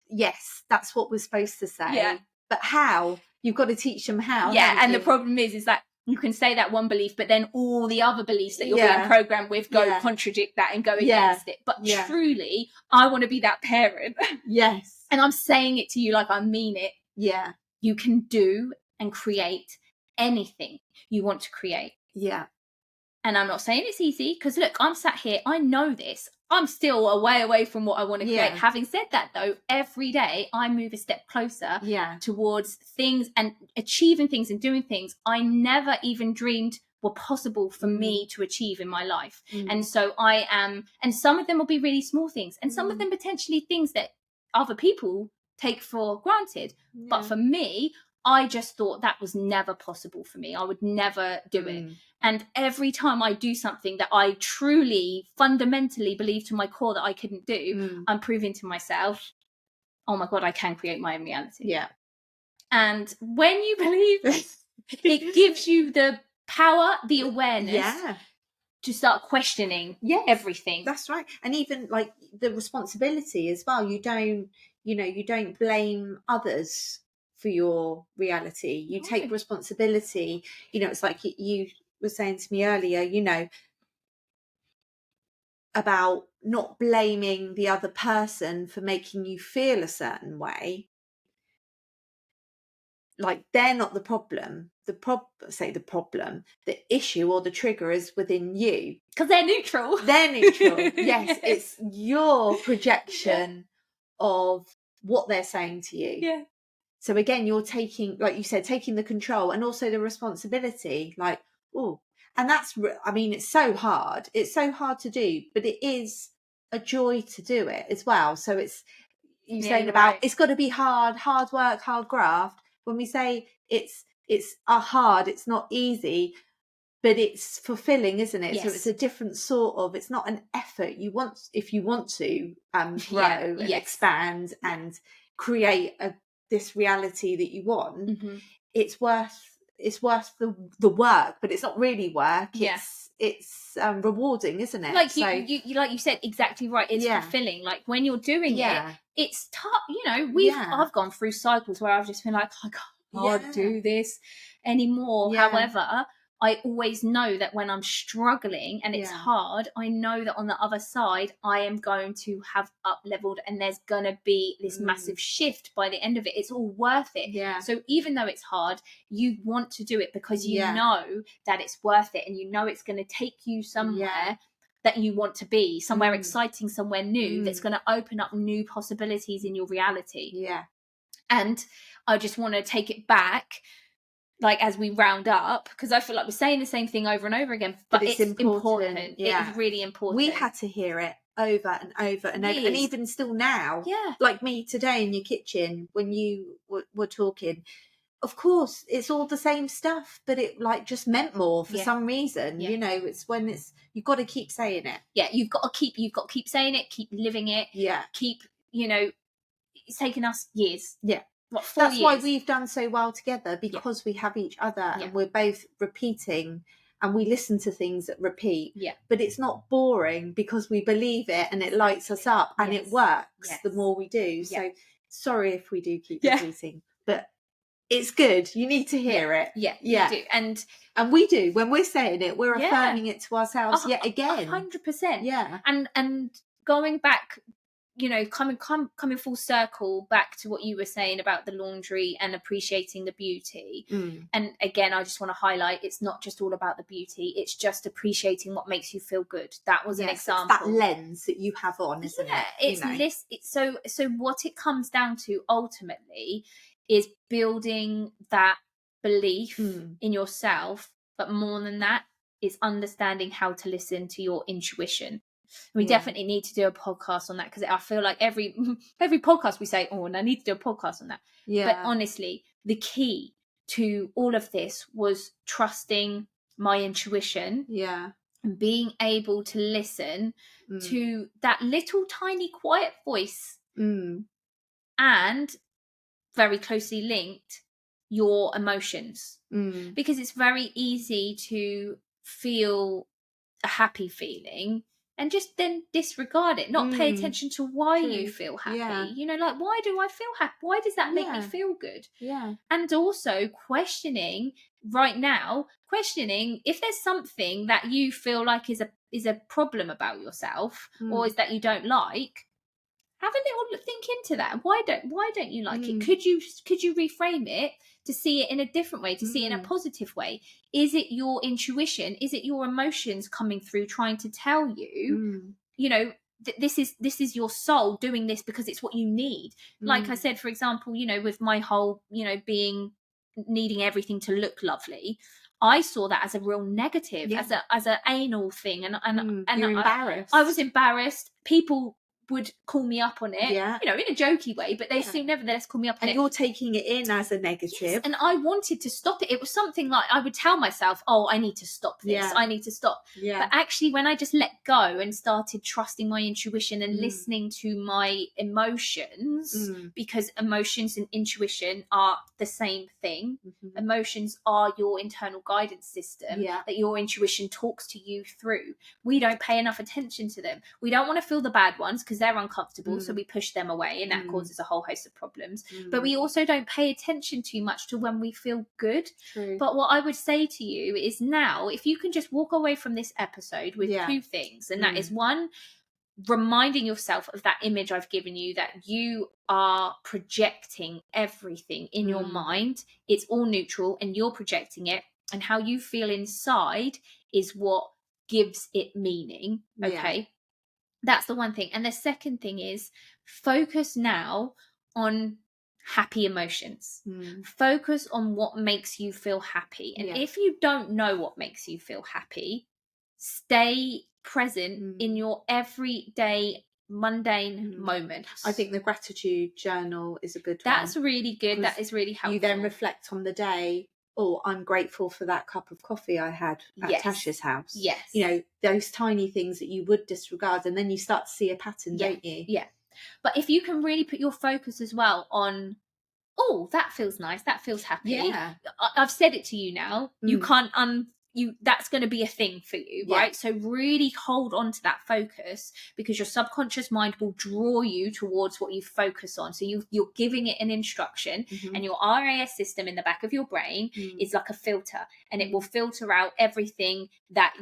yes, that's what we're supposed to say. But how? You've got to teach them how. And the problem is that you can say that one belief, but then all the other beliefs that you're being programmed with go contradict that and go against it. But truly, I want to be that parent. Yes. And I'm saying it to you like I mean it. Yeah. You can do and create anything you want to create. Yeah. And I'm not saying it's easy, because look, I'm sat here, I know this. I'm still a way away from what I want to create. Having said that, though, every day I move a step closer towards things and achieving things and doing things I never even dreamed were possible for me to achieve in my life. And so I am, and some of them will be really small things, and some of them potentially things that other people take for granted. But for me, I just thought that was never possible for me. I would never do it. And every time I do something that I truly, fundamentally believe to my core that I couldn't do, I'm proving to myself, oh my God, I can create my own reality. Yeah. And when you believe this, it gives you the power, the awareness to start questioning everything. That's right. And even like the responsibility as well. You don't blame others for your reality. You take responsibility. You know, it's like you were saying to me earlier, you know, about not blaming the other person for making you feel a certain way. Like, they're not the problem. The issue or the trigger is within you. Because they're neutral. Yes, it's your projection of what they're saying to you. Yeah. So again, you're taking, like you said, taking the control and also the responsibility. Like, and that's, I mean, it's so hard. It's so hard to do, but it is a joy to do it as well. So it's, saying about, it's got to be hard work, hard graft. When we say it's hard, it's not easy, but it's fulfilling, isn't it? Yes. So it's a different sort of, it's not an effort. If you want to grow and expand and create this reality that you want, it's worth it's worth the work, but it's not really work. Yeah. It's rewarding, isn't it? Like So you like you said, exactly right. It's fulfilling. Like when you're doing it, it's tough. You know, I've gone through cycles where I've just been like, I can't do this anymore. However, I always know that when I'm struggling and it's hard, I know that on the other side, I am going to have up leveled, and there's going to be this massive shift by the end of it. It's all worth it. Yeah. So even though it's hard, you want to do it because you know that it's worth it, and you know it's going to take you somewhere that you want to be, somewhere exciting, somewhere new, that's going to open up new possibilities in your reality. Yeah. And I just want to take it back, like, as we round up, because I feel like we're saying the same thing over and over again, but it's important. Yeah. It's really important. We had to hear it over and over and over, and even still now, like me today in your kitchen when you were talking, of course it's all the same stuff, but it like just meant more for some reason. You know, it's when you've got to keep saying it. You've got to keep saying it, keep living it, keep, you know, it's taken us years. What, 4 years? That's why we've done so well together, because we have each other and we're both repeating, and we listen to things that repeat. But it's not boring because we believe it and it lights us up and it works the more we do. So sorry if we do keep repeating, but it's good. You need to hear it. You do. And we do. When we're saying it, we're affirming it to ourselves yet again. 100%. And going back, you know, coming full circle back to what you were saying about the laundry and appreciating the beauty. And again, I just want to highlight, it's not just all about the beauty, it's just appreciating what makes you feel good. That was an example. It's that lens that you have on, isn't it? It's so what it comes down to ultimately is building that belief in yourself, but more than that is understanding how to listen to your intuition. We definitely need to do a podcast on that, because I feel like every podcast we say, oh, and I need to do a podcast on that. But honestly, the key to all of this was trusting my intuition. And being able to listen to that little tiny quiet voice. And very closely linked, your emotions. Because it's very easy to feel a happy feeling and just then disregard it, not pay attention to why you feel happy. You know, like, why do I feel happy? Why does that make me feel good? And also questioning if there's something that you feel like is a problem about yourself, or is that you don't like. Have a little think into that. Why don't you like it? Could you reframe it to see it in a different way, to see it in a positive way? Is it your intuition? Is it your emotions coming through trying to tell you, you know, this is your soul doing this because it's what you need? Like I said, for example, you know, with my whole, you know, needing everything to look lovely, I saw that as a real negative, as a anal thing, and you're embarrassed. I was embarrassed. People would call me up on it, you know, in a jokey way, but they still nevertheless call me up on it. And you're taking it in as a negative. Yes, and I wanted to stop it. It was something like I would tell myself, oh, I need to stop this. I need to stop. But actually, when I just let go and started trusting my intuition and listening to my emotions, because emotions and intuition are the same thing. Emotions are your internal guidance system that your intuition talks to you through. We don't pay enough attention to them. We don't want to feel the bad ones because they're uncomfortable, so we push them away, and that causes a whole host of problems. But we also don't pay attention too much to when we feel good. But what I would say to you is, now, if you can just walk away from this episode with two things, and that is, one, reminding yourself of that image I've given you, that you are projecting everything in your mind. It's all neutral and you're projecting it, and how you feel inside is what gives it meaning. Okay. That's the one thing. And the second thing is, focus now on happy emotions. Focus on what makes you feel happy. And if you don't know what makes you feel happy, stay present in your everyday mundane moments. I think the gratitude journal is a good one. That's really good. That is really helpful. You then reflect on the day. Oh, I'm grateful for that cup of coffee I had at Tash's house. Yes. You know, those tiny things that you would disregard, and then you start to see a pattern, don't you? Yeah. But if you can really put your focus as well on oh, that feels nice, that feels happy. Yeah. I've said it to you now. You can't that's going to be a thing for you, right? So really hold on to that focus, because your subconscious mind will draw you towards what you focus on. So you're giving it an instruction, and your RAS system in the back of your brain is like a filter, and it will filter out everything that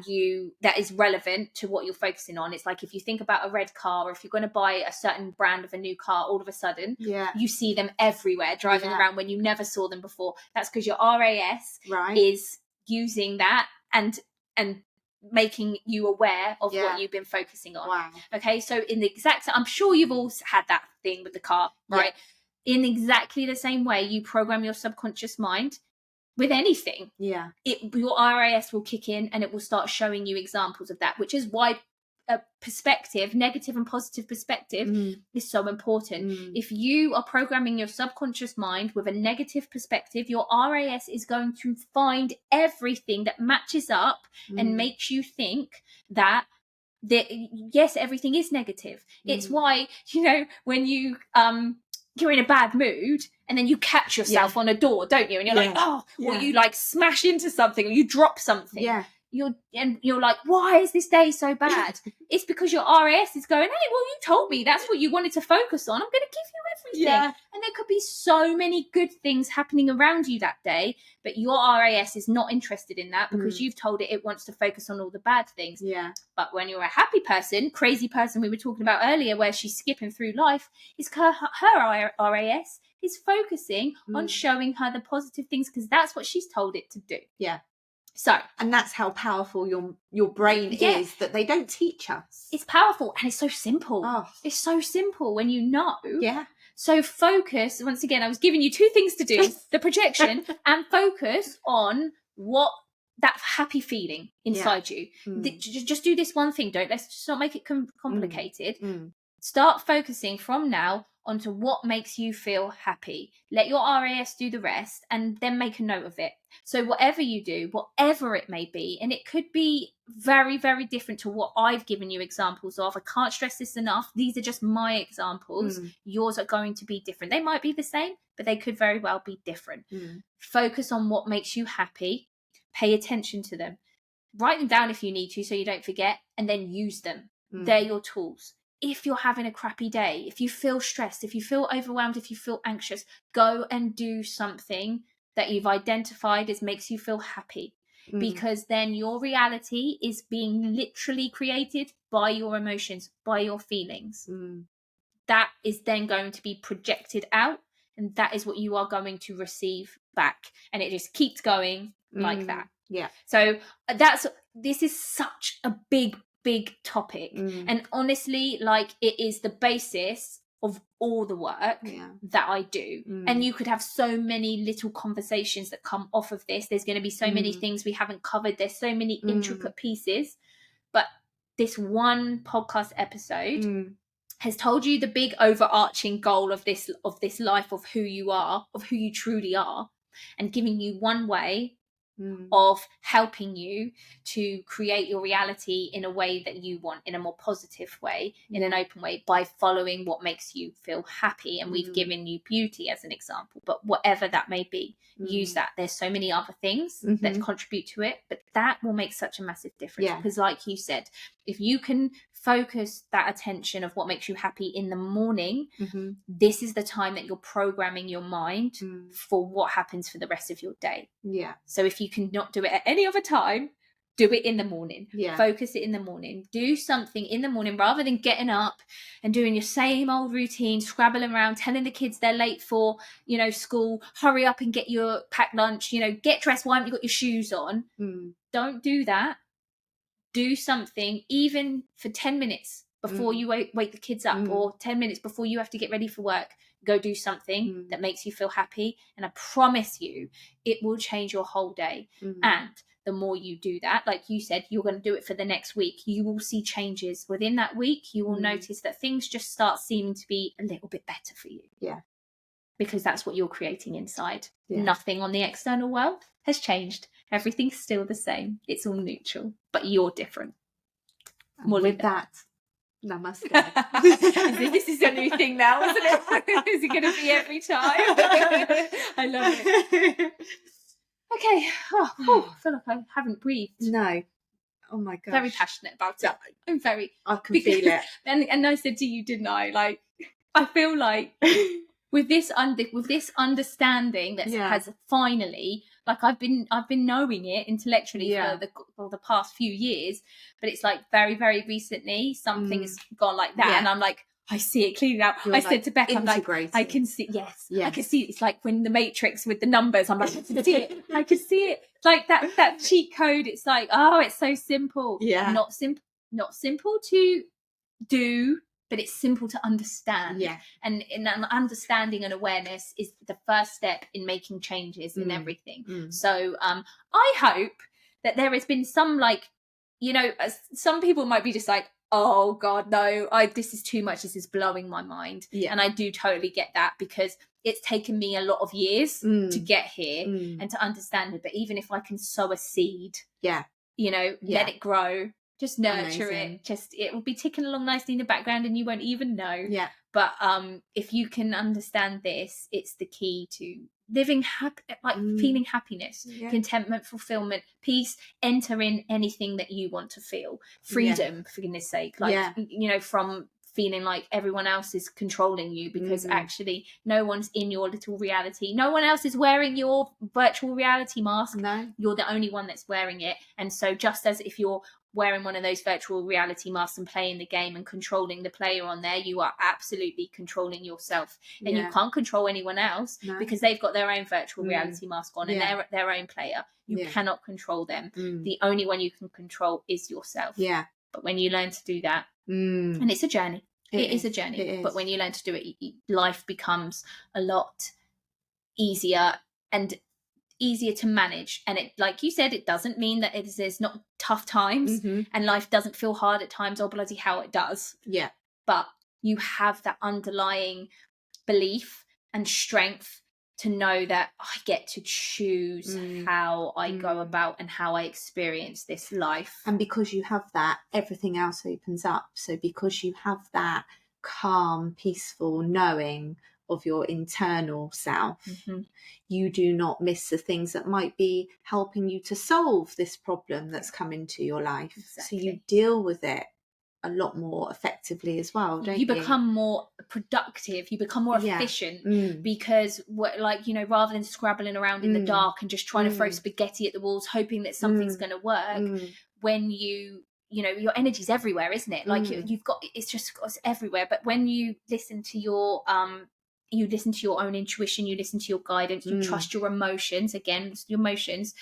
is relevant to what you're focusing on. It's like if you think about a red car, or if you're going to buy a certain brand of a new car, all of a sudden you see them everywhere driving around when you never saw them before. That's because your RAS is using that and making you aware of what you've been focusing on. Okay, so in the exact, I'm sure you've all had that thing with the car, right? In exactly the same way you program your subconscious mind with anything, your RAS will kick in, and it will start showing you examples of that, which is why perspective, negative and positive perspective, is so important. If you are programming your subconscious mind with a negative perspective, your RAS is going to find everything that matches up and makes you think that yes, everything is negative. It's why, when you're in a bad mood and then you catch yourself on a door, don't you? And you're like, or you like smash into something, or you drop something. You're like, why is this day so bad? It's because your RAS is going, hey, well, you told me that's what you wanted to focus on. I'm going to give you everything. And there could be so many good things happening around you that day, but your RAS is not interested in that, because you've told it wants to focus on all the bad things. But when you're a happy person, crazy person we were talking about earlier, where she's skipping through life, is her RAS is focusing on showing her the positive things, because that's what she's told it to do. So, and that's how powerful your brain is, that they don't teach us. It's powerful, and it's so simple. It's so simple when you know. So focus, once again, I was giving you 2 things to do, the projection, and focus on what that happy feeling inside you. Just do this one thing. Let's just not make it complicated. Start focusing from now onto what makes you feel happy. Let your RAS do the rest, and then make a note of it. So whatever you do, whatever it may be, and it could be very, very different to what I've given you examples of. I can't stress this enough. These are just my examples. Yours are going to be different. They might be the same, but they could very well be different. Focus on what makes you happy. Pay attention to them. Write them down if you need to, so you don't forget, and then use them. They're your tools. If you're having a crappy day, if you feel stressed, if you feel overwhelmed, if you feel anxious, go and do something that you've identified as makes you feel happy, because then your reality is being literally created by your emotions, by your feelings. That is then going to be projected out, and that is what you are going to receive back, and it just keeps going like that. So this is such a big topic, and honestly, like, it is the basis of all the work that I do. And you could have so many little conversations that come off of this. There's going to be so many things we haven't covered. There's so many intricate pieces, but this one podcast episode has told you the big overarching goal of this life, of who you are, of who you truly are, and giving you one way of helping you to create your reality in a way that you want, in a more positive way, in an open way, by following what makes you feel happy. And we've given you beauty as an example, but whatever that may be, use that. There's so many other things that contribute to it, but that will make such a massive difference. Because like you said, if you can focus that attention of what makes you happy in the morning, this is the time that you're programming your mind for what happens for the rest of your day. So if you can not do it at any other time, do it in the morning. Focus it in the morning. Do something in the morning, rather than getting up and doing your same old routine, scrabbling around, telling the kids they're late for, school, hurry up and get your packed lunch, get dressed, why haven't you got your shoes on? Don't do that. Do something, even for 10 minutes before you wake the kids up, or 10 minutes before you have to get ready for work. Go do something that makes you feel happy, and I promise you it will change your whole day. And the more you do that, like you said, you're going to do it for the next week, you will see changes within that week. You will notice that things just start seeming to be a little bit better for you, because that's what you're creating inside. Nothing on the external world has changed. Everything's still the same. It's all neutral, but you're different. And with that, Namaste. This is a new thing now, isn't it? Is it going to be every time? I love it. Okay. I feel like I haven't breathed. No. Oh my gosh. Very passionate about it. I'm very. I can feel it. And I said to you, didn't I? Like, I feel like with this understanding that has finally, like, I've been knowing it intellectually for the past few years, but it's like very, very recently something's gone like that, and I'm like, I see it clearly now. I said to Beck, I'm like, I can see, I can see it. It's like when the Matrix with the numbers, I'm like, I can see it. I can see it. Like that cheat code. It's like, oh, it's so simple. Yeah. Not simple to do, but it's simple to understand. Yeah. And understanding and awareness is the first step in making changes in everything. So I hope that there has been some, like, you know, some people might be just like, oh God, no, this is too much. This is blowing my mind. Yeah. And I do totally get that, because it's taken me a lot of years to get here and to understand it. But even if I can sow a seed, you know, let it grow, just nurture it, it will be ticking along nicely in the background and you won't even know. Yeah. But if you can understand this, it's the key to living happy, like feeling happiness, contentment, fulfillment, peace. Enter in anything that you want to feel. Freedom, for goodness sake. Like, you know, from feeling like everyone else is controlling you, because actually no one's in your little reality. No one else is wearing your virtual reality mask. No. You're the only one that's wearing it. And so just as if you're wearing one of those virtual reality masks and playing the game and controlling the player on there, you are absolutely controlling yourself. And you can't control anyone else because they've got their own virtual reality mask on and they're their own player. You cannot control them. The only one you can control is yourself. Yeah. But when you learn to do that, and it's a journey. It is a journey. But when you learn to do it, life becomes a lot easier and easier to manage. And it, like you said, it doesn't mean that there's not tough times and life doesn't feel hard at times. Oh, bloody hell, it does. Yeah. But you have that underlying belief and strength to know that I get to choose how I go about and how I experience this life. And because you have that, everything else opens up. So because you have that calm, peaceful knowing of your internal self, you do not miss the things that might be helping you to solve this problem that's come into your life. Exactly. So you deal with it a lot more effectively as well, don't you? You become more productive, you become more efficient because, like, you know, rather than scrabbling around in the dark and just trying to throw spaghetti at the walls hoping that something's going to work, when you know, your energy's everywhere, isn't it? Like you've got, it's everywhere. But when you listen to your own intuition, you listen to your guidance, you trust your emotions, again, your emotions,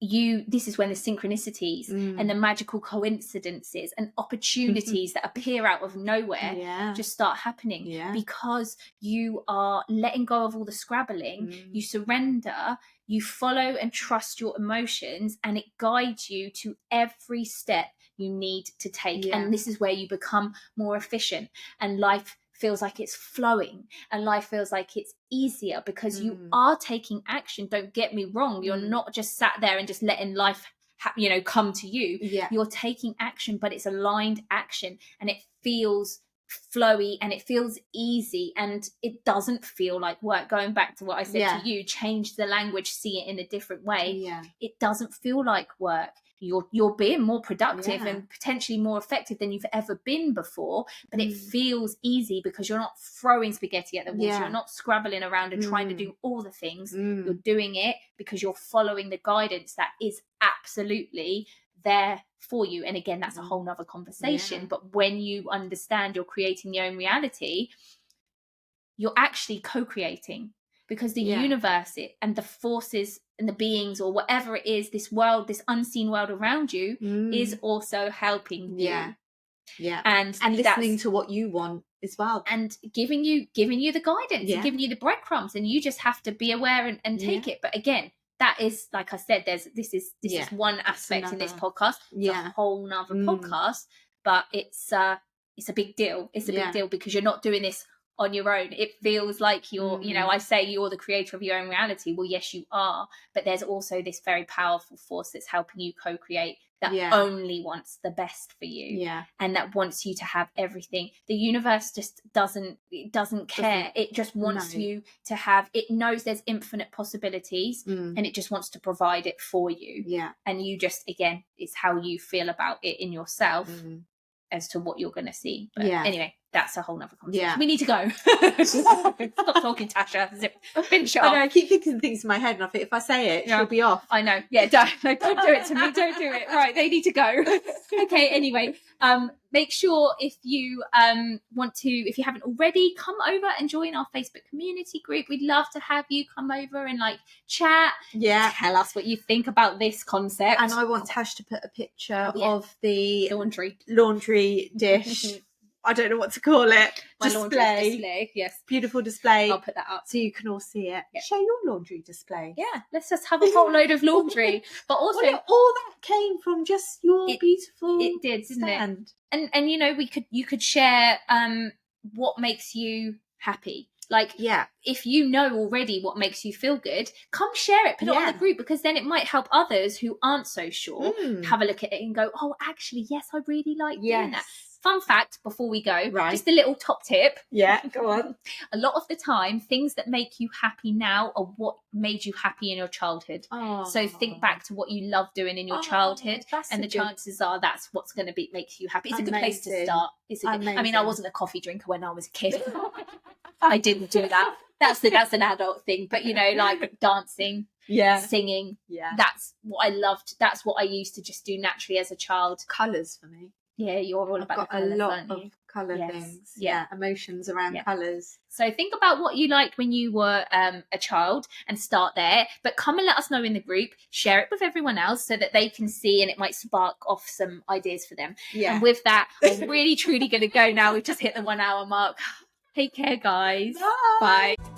this is when the synchronicities and the magical coincidences and opportunities that appear out of nowhere just start happening because you are letting go of all the scrabbling, you surrender, you follow and trust your emotions, and it guides you to every step you need to take. And this is where you become more efficient and life feels like it's flowing and life feels like it's easier because you are taking action. Don't get me wrong. You're not just sat there and just letting life come to you. You're taking action, but it's aligned action and it feels flowy and it feels easy and it doesn't feel like work. Going back to what I said to you, change the language, see it in a different way. It doesn't feel like work. You're being more productive and potentially more effective than you've ever been before, but it feels easy because you're not throwing spaghetti at the walls. You're not scrabbling around and trying to do all the things. You're doing it because you're following the guidance that is absolutely there for you. And again, that's a whole nother conversation. But when you understand you're creating your own reality, you're actually co-creating, because the universe and the forces and the beings or whatever it is, this world, this unseen world around you is also helping you. And listening to what you want as well, and giving you the guidance and giving you the breadcrumbs, and you just have to be aware and take it. But again, that is, like I said, this is one aspect in this podcast. It's a whole nother podcast, but it's a big deal. It's a big deal because you're not doing this on your own. It feels like you're, you know, I say you're the creator of your own reality. Well, yes, you are. But there's also this very powerful force that's helping you co-create, that only wants the best for you, and that wants you to have everything. The universe just doesn't care. It just wants you to have, it knows there's infinite possibilities, and it just wants to provide it for you. And you just, again, it's how you feel about it in yourself as to what you're going to see. But anyway, that's a whole nother conversation. We need to go. Stop talking, Tasha. Zip. Finish it off. I know, I keep thinking things in my head, and I think if I say it, she'll be off. I know. Yeah, don't do it to me. Don't do it. Right, they need to go. Okay, anyway, make sure if you want to, if you haven't already, come over and join our Facebook community group. We'd love to have you come over and like chat. Tell us what you think about this concept. And I want Tash to put a picture of the laundry dish. I don't know what to call it. Display. Yes. Beautiful display. I'll put that up so you can all see it. Share your laundry display. Yeah. Let's just have a whole load of laundry. But also, all that came from just your beautiful. It did, didn't stand. it? And you know, you could share what makes you happy. Like, if you know already what makes you feel good, come share it, put it on the group, because then it might help others who aren't so sure have a look at it and go, oh, actually, yes, I really like doing that. Fun fact before we go, just a little top tip. Yeah, go on. A lot of the time, things that make you happy now are what made you happy in your childhood. So think back to what you loved doing in your childhood, and the chances are that's what's going to make you happy. It's a good place to start. I mean, I wasn't a coffee drinker when I was a kid. I didn't do that. That's an adult thing. But, you know, like dancing, singing, that's what I loved. That's what I used to just do naturally as a child. Colours for me. Yeah, you're all about the colours, a lot of colour things. Emotions around colours. So think about what you liked when you were a child and start there. But come and let us know in the group. Share it with everyone else so that they can see, and it might spark off some ideas for them. And with that, I'm really, truly going to go now. We've just hit the 1 hour mark. Take care, guys. Bye. Bye.